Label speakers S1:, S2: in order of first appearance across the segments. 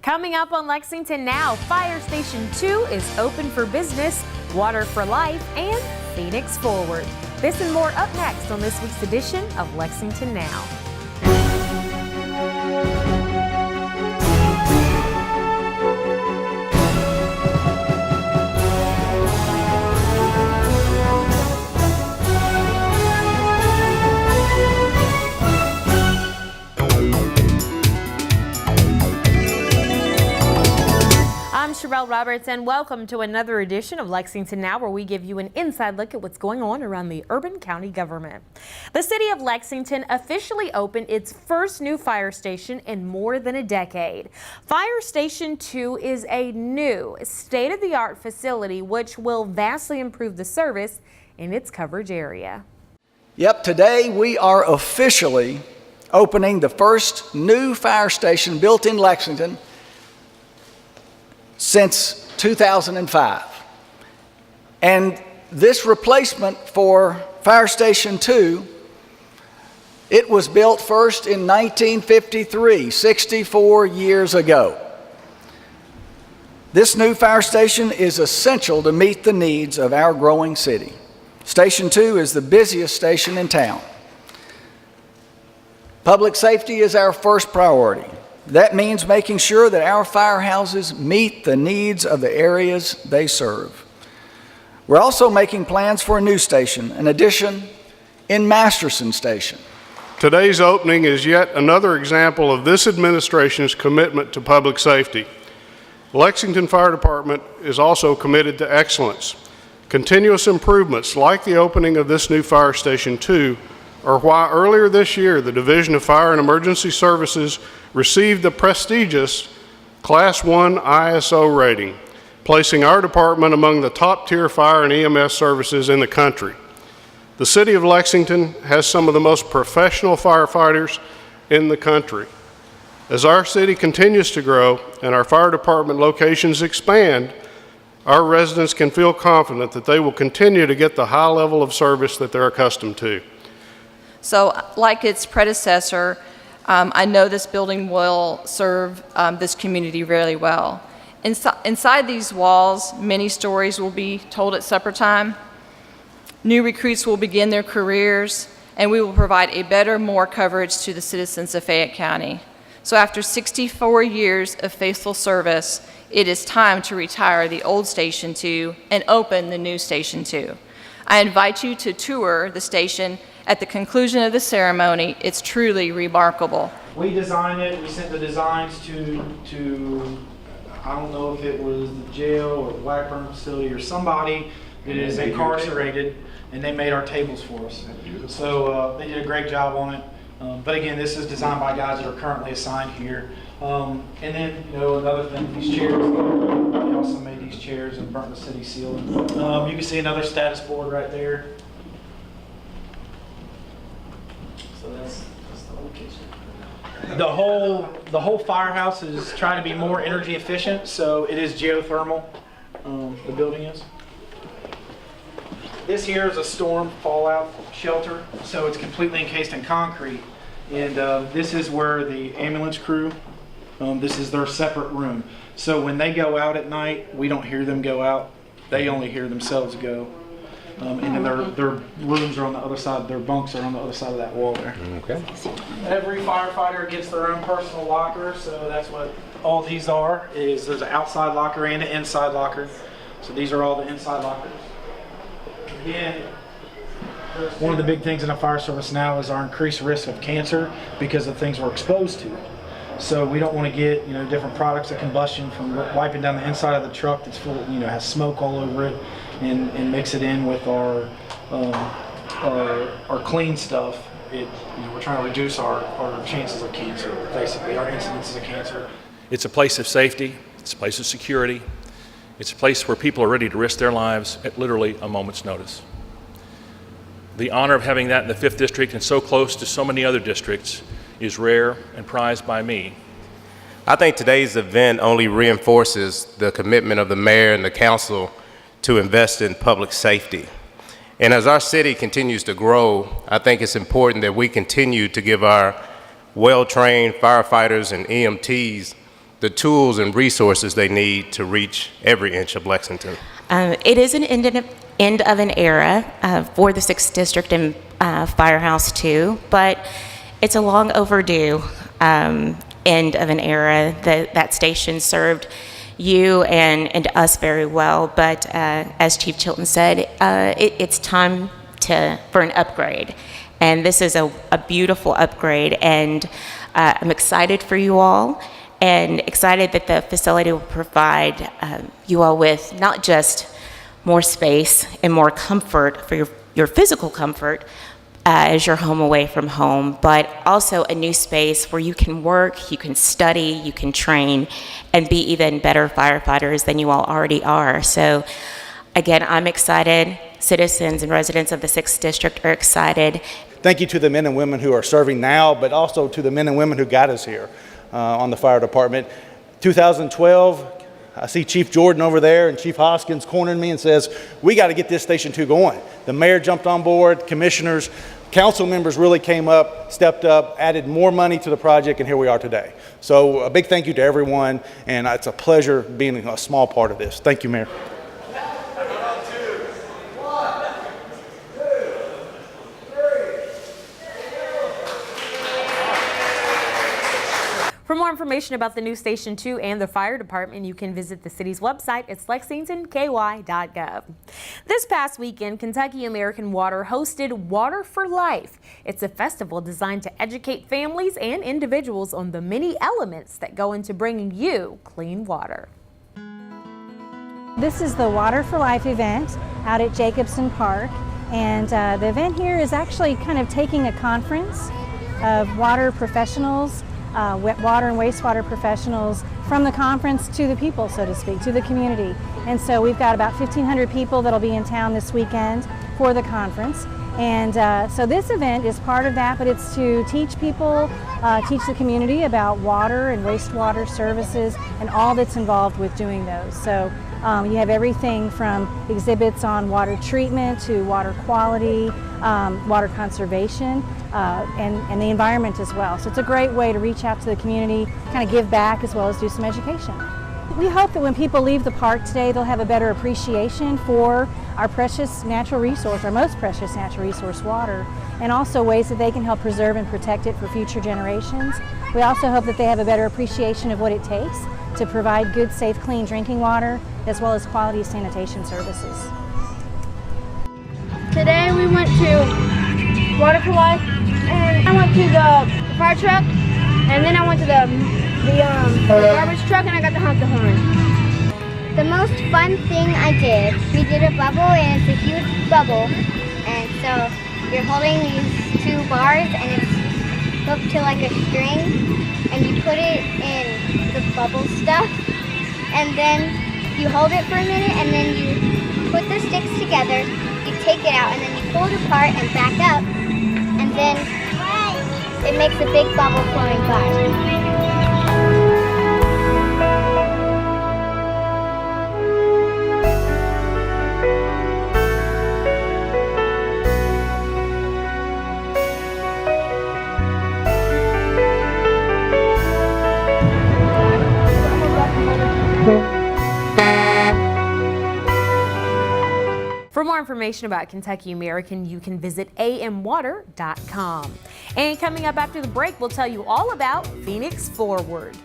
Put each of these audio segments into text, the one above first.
S1: Coming up on Lexington Now, Fire Station 2 is open for business, Water for Life, and Phoenix Forward. This and more up next on this week's edition of Lexington Now. I'm Sherelle Roberts, and welcome to another edition of Lexington Now, where we give you an inside look at what's going on around the urban county government. The city of Lexington officially opened its first new fire station in more than a decade. Fire Station 2 is a new state-of-the-art facility which will vastly improve the service in its coverage area.
S2: Yep, today we are officially opening the first new fire station built in Lexington since 2005. And this replacement for Fire Station 2, it was built first in 1953, 64 years ago. This new fire station is essential to meet the needs of our growing city. Station 2 is the busiest station in town. Public safety is our first priority. That means making sure that our firehouses meet the needs of the areas they serve. We're also making plans for a new station, an addition in Masterson Station.
S3: Today's opening is yet another example of this administration's commitment to public safety. Lexington Fire Department is also committed to excellence. Continuous improvements like the opening of this new Fire Station 2 are why earlier this year the Division of Fire and Emergency Services received the prestigious Class 1 ISO rating, placing our department among the top-tier fire and EMS services in the country. The city of Lexington has some of the most professional firefighters in the country. As our city continues to grow and our fire department locations expand, our residents can feel confident that they will continue to get the high level of service that they're accustomed to.
S4: So, like its predecessor, I know this building will serve this community really well. Inside these walls, many stories will be told at supper time. New recruits will begin their careers, and we will provide a better, more coverage to the citizens of Fayette County. So after 64 years of faithful service, it is time to retire the old Station 2 and open the new Station 2. I invite you to tour the station at the conclusion of the ceremony. It's truly remarkable.
S5: We designed it. We sent the designs to I don't know if it was the jail or the Blackburn facility or somebody that is incarcerated, and they made our tables for us. So they did a great job on it. But again, this is designed by guys that are currently assigned here. And then, another thing, these chairs, they also made these chairs and burnt the city seal. You can see another status board right there. So that's the whole kitchen. The whole firehouse is trying to be more energy efficient, so it is geothermal. The building is. This here is a storm fallout shelter, so it's completely encased in concrete. And this is where the ambulance crew, this is their separate room. So when they go out at night, we don't hear them go out. They only hear themselves go. And then their rooms are on the other side, their bunks are on the other side of that wall there.
S6: Okay.
S5: Every firefighter gets their own personal locker, so that's what all these are, is there's an outside locker and an inside locker. So these are all the inside lockers. Again, one of the big things in the fire service now is our increased risk of cancer because of things we're exposed to. So we don't want to get different products of combustion from wiping down the inside of the truck that's full, has smoke all over it, and mix it in with our clean stuff. We're trying to reduce our chances of cancer, basically our incidences of cancer.
S6: It's a place of safety. It's a place of security. It's a place where people are ready to risk their lives at literally a moment's notice. The honor of having that in the 5th District and so close to so many other districts is rare and prized by me.
S7: I think today's event only reinforces the commitment of the mayor and the council to invest in public safety. And as our city continues to grow, I think it's important that we continue to give our well-trained firefighters and EMTs the tools and resources they need to reach every inch of Lexington?
S8: It is an end of an era for the 6th District and Firehouse too, but it's a long overdue end of an era. That station served you and us very well, but as Chief Chilton said, it's time for an upgrade. And this is a beautiful upgrade, and I'm excited for you all, and excited that the facility will provide you all with not just more space and more comfort for your physical comfort as you're home away from home, but also a new space where you can work, you can study, you can train, and be even better firefighters than you all already are. So again, I'm excited. Citizens and residents of the 6th District are excited.
S9: Thank you to the men and women who are serving now, but also to the men and women who got us here on the fire department. 2012, I see Chief Jordan over there and Chief Hoskins cornering me and says, we got to get this Station 2 going. The mayor jumped on board, commissioners, council members really came up, stepped up, added more money to the project, and here we are today. So a big thank you to everyone, and it's a pleasure being a small part of this. Thank you, Mayor.
S1: For more information about the new Station 2 and the fire department, you can visit the city's website. It's lexingtonky.gov. This past weekend, Kentucky American Water hosted Water for Life. It's a festival designed to educate families and individuals on the many elements that go into bringing you clean water.
S10: This is the Water for Life event out at Jacobson Park, and the event here is actually kind of taking a conference of water professionals, water and wastewater professionals from the conference to the people, so to speak, to the community. And so we've got about 1,500 people that'll be in town this weekend for the conference. And so this event is part of that, but it's to teach people, teach the community about water and wastewater services and all that's involved with doing those. So you have everything from exhibits on water treatment to water quality, water conservation, and the environment as well. So it's a great way to reach out to the community, kind of give back as well as do some education. We hope that when people leave the park today, they'll have a better appreciation for our precious natural resource, our most precious natural resource, water, and also ways that they can help preserve and protect it for future generations. We also hope that they have a better appreciation of what it takes to provide good, safe, clean drinking water, as well as quality sanitation services.
S11: Today we went to Water for Life, and I went to the fire truck, and then I went to the garbage truck, and I got to honk the horn.
S12: The most fun thing I did, we did a bubble, and it's a huge bubble, and so you're holding these two bars, and it's hooked to like a string, and you put it in the bubble stuff, and then you hold it for a minute, and then you put the sticks together, you take it out, and then you pull it apart and back up, and then it makes a big bubble flowing by.
S1: For more information about Kentucky American, you can visit amwater.com. And coming up after the break, we'll tell you all about Phoenix Forward.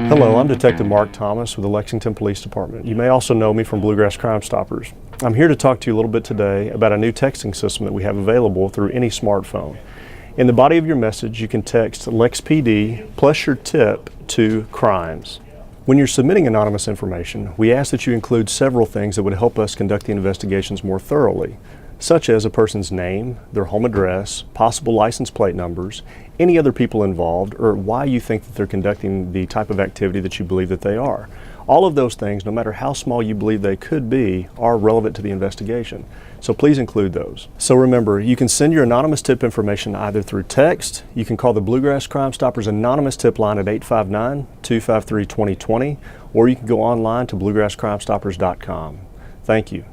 S13: Hello, I'm Detective Mark Thomas with the Lexington Police Department. You may also know me from Bluegrass Crime Stoppers. I'm here to talk to you a little bit today about a new texting system that we have available through any smartphone. In the body of your message, you can text LexPD plus your tip to crimes. When you're submitting anonymous information, we ask that you include several things that would help us conduct the investigations more thoroughly, such as a person's name, their home address, possible license plate numbers, any other people involved, or why you think that they're conducting the type of activity that you believe that they are. All of those things, no matter how small you believe they could be, are relevant to the investigation. So please include those. So remember, you can send your anonymous tip information either through text, you can call the Bluegrass Crime Stoppers anonymous tip line at 859-253-2020, or you can go online to bluegrasscrimestoppers.com. Thank you.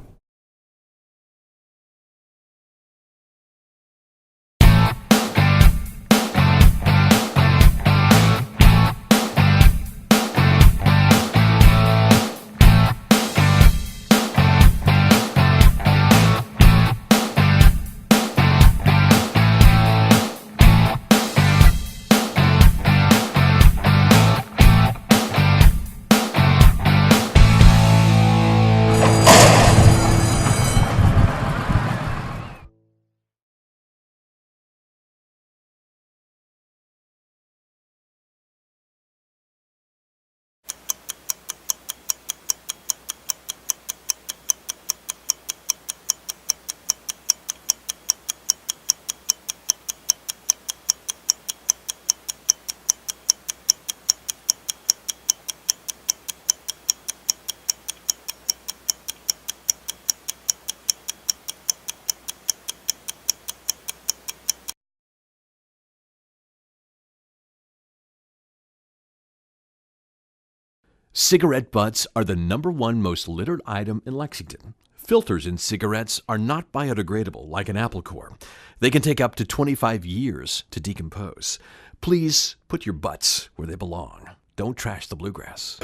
S14: Cigarette butts are the #1 most littered item in Lexington. Filters in cigarettes are not biodegradable like an apple core. They can take up to 25 years to decompose. Please put your butts where they belong. Don't trash the Bluegrass.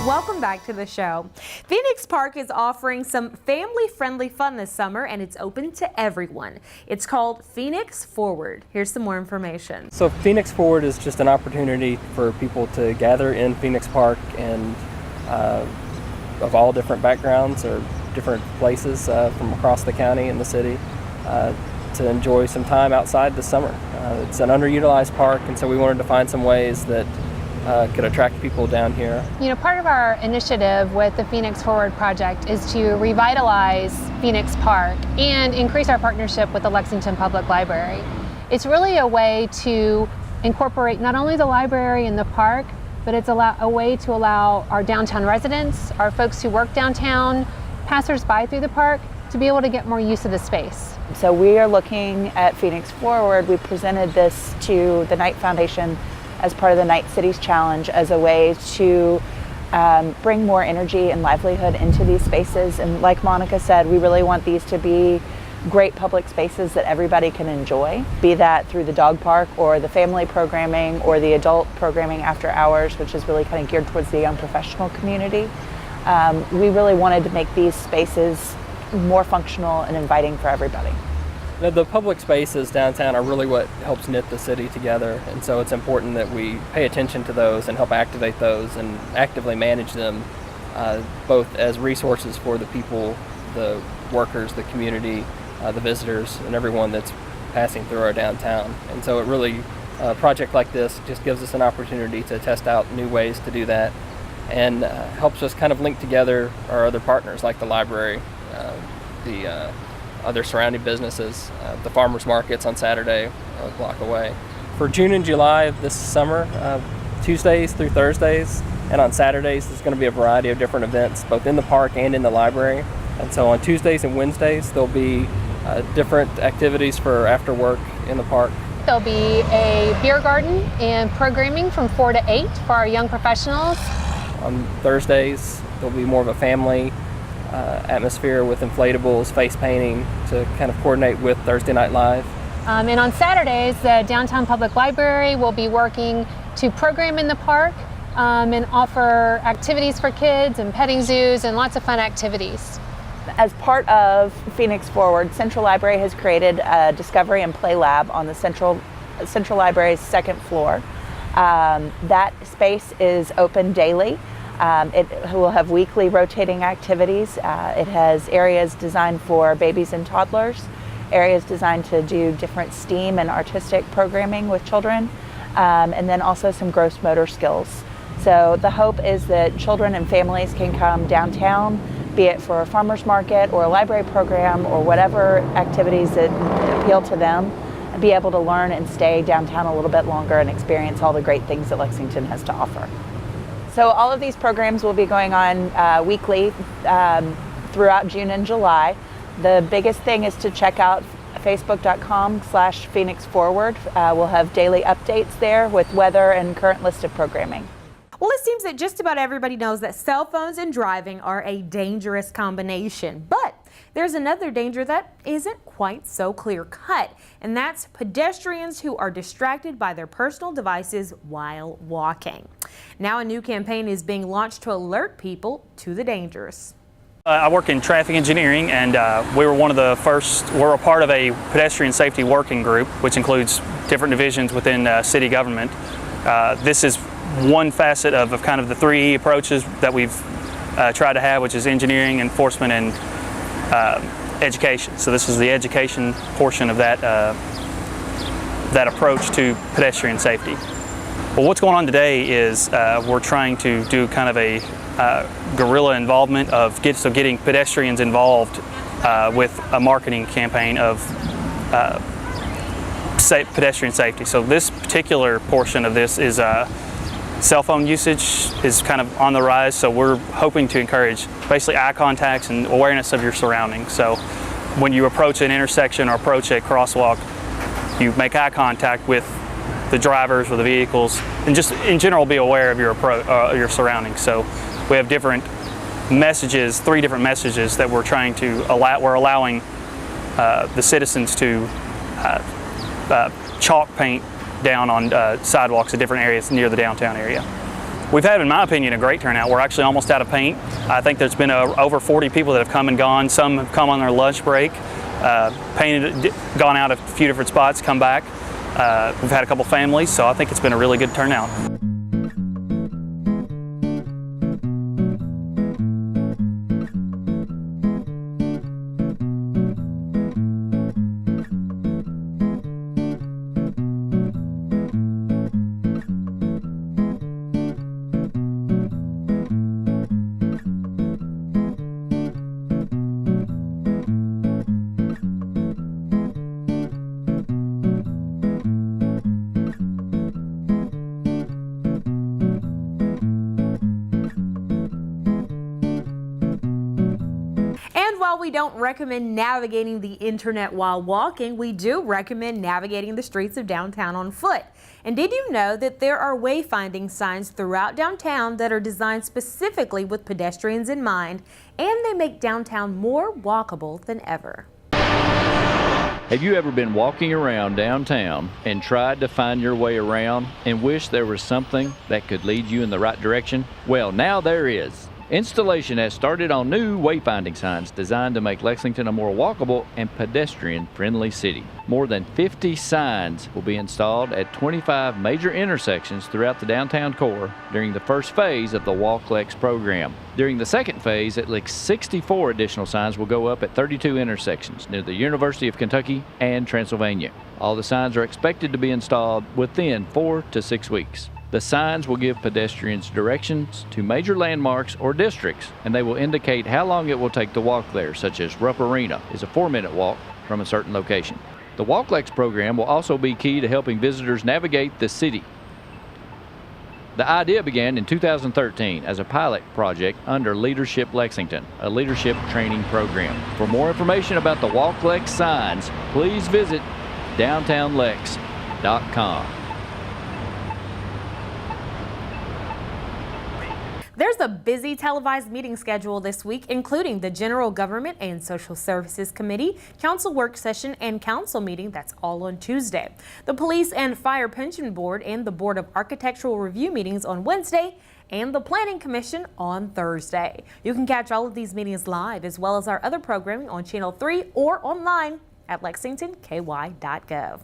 S1: Welcome back to the show. Phoenix Park is offering some family-friendly fun this summer, and it's open to everyone. It's called Phoenix Forward. Here's some more information.
S15: So Phoenix Forward is just an opportunity for people to gather in Phoenix Park and of all different backgrounds or different places from across the county and the city to enjoy some time outside this summer. It's an underutilized park, and so we wanted to find some ways that could attract people down here.
S16: You know, part of our initiative with the Phoenix Forward project is to revitalize Phoenix Park and increase our partnership with the Lexington Public Library. It's really a way to incorporate not only the library in the park, but it's a way to allow our downtown residents, our folks who work downtown, passers-by through the park, to be able to get more use of the space.
S17: So we are looking at Phoenix Forward. We presented this to the Knight Foundation as part of the Knight Cities Challenge as a way to bring more energy and livelihood into these spaces. And like Monica said, we really want these to be great public spaces that everybody can enjoy, be that through the dog park or the family programming or the adult programming after hours, which is really kind of geared towards the young professional community. We really wanted to make these spaces more functional and inviting for everybody.
S15: The public spaces downtown are really what helps knit the city together, and so it's important that we pay attention to those and help activate those and actively manage them, both as resources for the people, the workers, the community, the visitors, and everyone that's passing through our downtown. And so it really, a project like this just gives us an opportunity to test out new ways to do that, and helps us kind of link together our other partners like the library, the other surrounding businesses, the farmers markets on Saturday, a block away. For June and July this summer, Tuesdays through Thursdays, and on Saturdays there's going to be a variety of different events, both in the park and in the library. And so on Tuesdays and Wednesdays there'll be different activities for after work in the park.
S16: There'll be a beer garden and programming from 4 to 8 for our young professionals.
S15: On Thursdays there'll be more of a family atmosphere with inflatables, face painting to kind of coordinate with Thursday Night Live.
S16: And on Saturdays, the Downtown Public Library will be working to program in the park and offer activities for kids and petting zoos and lots of fun activities.
S17: As part of Phoenix Forward, Central Library has created a Discovery and Play Lab on the Central Library's second floor. That space is open daily. It will have weekly rotating activities. It has areas designed for babies and toddlers, areas designed to do different STEAM and artistic programming with children, and then also some gross motor skills. So the hope is that children and families can come downtown, be it for a farmer's market or a library program or whatever activities that appeal to them, and be able to learn and stay downtown a little bit longer and experience all the great things that Lexington has to offer. So all of these programs will be going on weekly throughout June and July. The biggest thing is to check out facebook.com/PhoenixForward. We'll have daily updates there with weather and current list of programming.
S1: Well, it seems that just about everybody knows that cell phones and driving are a dangerous combination, but there's another danger that isn't quite so clear-cut, and that's pedestrians who are distracted by their personal devices while walking. Now a new campaign is being launched to alert people to the dangers.
S18: I work in traffic engineering, and we were one of the first. We're a part of a pedestrian safety working group, which includes different divisions within city government. This is one facet of kind of the 3E approaches that we've tried to have, which is engineering, enforcement, and education. So this is the education portion of that approach to pedestrian safety. Well, what's going on today is we're trying to do kind of a guerrilla involvement of getting pedestrians involved with a marketing campaign of pedestrian safety. So this particular portion of this is cell phone usage is kind of on the rise, so we're hoping to encourage basically eye contacts and awareness of your surroundings. So when you approach an intersection or approach a crosswalk, you make eye contact with the drivers or the vehicles, and just in general be aware of your surroundings. So we have different messages, 3 different messages that we're trying to we're allowing the citizens to chalk paint down on sidewalks at different areas near the downtown area. We've had, in my opinion, a great turnout. We're actually almost out of paint. I think there's been over 40 people that have come and gone. Some have come on their lunch break, painted, gone out a few different spots, come back. We've had a couple families, so I think it's been a really good turnout.
S1: While we don't recommend navigating the internet while walking, we do recommend navigating the streets of downtown on foot. And did you know that there are wayfinding signs throughout downtown that are designed specifically with pedestrians in mind, and they make downtown more walkable than ever?
S19: Have you ever been walking around downtown and tried to find your way around and wish there was something that could lead you in the right direction? Well, now there is. Installation has started on new wayfinding signs designed to make Lexington a more walkable and pedestrian-friendly city. More than 50 signs will be installed at 25 major intersections throughout the downtown core during the first phase of the Walk Lex program. During the second phase, at least 64 additional signs will go up at 32 intersections near the University of Kentucky and Transylvania. All the signs are expected to be installed within 4 to 6 weeks. The signs will give pedestrians directions to major landmarks or districts, and they will indicate how long it will take to walk there, such as Rupp Arena is a 4-minute walk from a certain location. The Walk Lex program will also be key to helping visitors navigate the city. The idea began in 2013 as a pilot project under Leadership Lexington, a leadership training program. For more information about the Walk Lex signs, please visit downtownlex.com.
S1: There's a busy televised meeting schedule this week, including the General Government and Social Services Committee, Council Work Session, and Council meeting. That's all on Tuesday. The Police and Fire Pension Board and the Board of Architectural Review meetings on Wednesday, and the Planning Commission on Thursday. You can catch all of these meetings live, as well as our other programming on Channel 3 or online at lexingtonky.gov.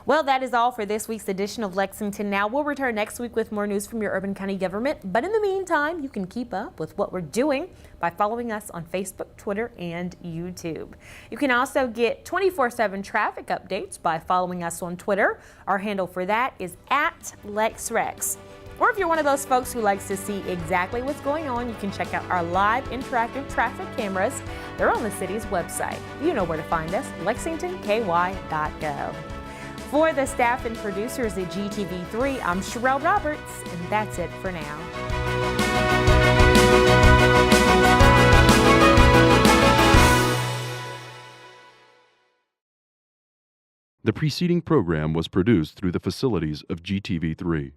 S1: Well, that is all for this week's edition of Lexington Now. We'll return next week with more news from your urban county government. But in the meantime, you can keep up with what we're doing by following us on Facebook, Twitter, and YouTube. You can also get 24/7 traffic updates by following us on Twitter. Our handle for that is @LexRex. Or if you're one of those folks who likes to see exactly what's going on, you can check out our live interactive traffic cameras. They're on the city's website. You know where to find us, lexingtonky.gov. For the staff and producers at GTV3, I'm Sherelle Roberts, and that's it for now.
S20: The preceding program was produced through the facilities of GTV3.